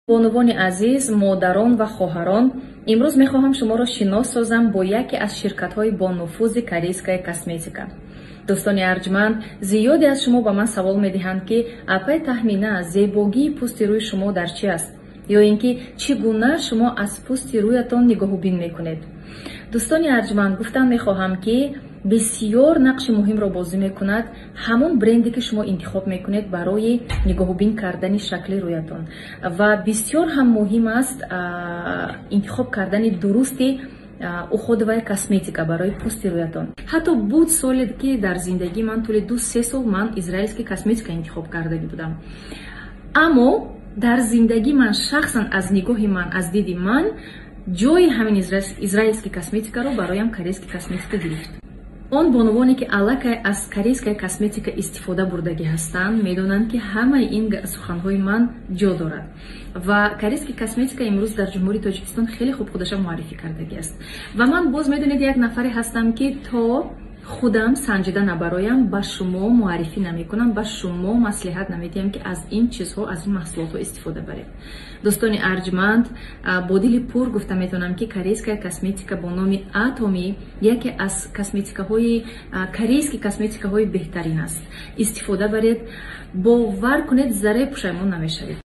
бонувони азиз, модарон ва хоҳарон, имрӯз мехоҳам шуморо шинос созам бо яке аз ширкатҳои бонуфузи корейская косметика. дӯстони арҷманд, зиёде аз шумо ба ман савол медиҳанд, ки апай тахмина зебогии пӯсти рӯи шумо дар чи аст, ё ин ки чӣ гуна шумо аз пӯсти рӯятон нигоҳубин мекунед. дӯстони арҷманд, гуфтан мехоҳам, ки бисёр нақши муҳимро бозӣ мекунад ҳамон бренде ки шумо интихоб мекунед барои нигоҳубин кардани шакли рӯятон, ва бисёр ҳам муҳим аст интихоб кардани дурусти уходовая косметика барои пӯсти рӯятон. ҳатто буд соле ки дар зиндагии ман тӯли 2-3 сол ман израилский косметика интихоб кардаги будам, аммо дар зиндагии ман шахсан аз нигоҳи ман, аз диди ман, ҷои ҳамин израилский косметикаро бароям корейский косметика гирифт. он бонувоне ки аллакай аз корейская косметика истифода бурдагӣ ҳастанд, медонанд, ки ҳамаи ин суханҳои ман ҷо дорад ва корейский косметика имрӯз дар ҷумҳурии Тоҷикистон хеле хуб худаша муаррифӣ кардагӣ аст ва ман боз медонед як нафаре ҳастам, ки то худам санҷида набароям, ба шумо муаррифӣ намекунам, ба шумо маслиҳат намедиҳам, ки аз ин чизҳо, аз ин маҳсулотҳо истифода баред. дӯстони арҷманд, бо дили пур гуфта метавонам, ки корейская косметика бо номи Atomy яке аз косметикаҳои корейски косметикаҳои беҳтарин аст. Истифода баред, бовар кунед, заре пушаймон намешавед.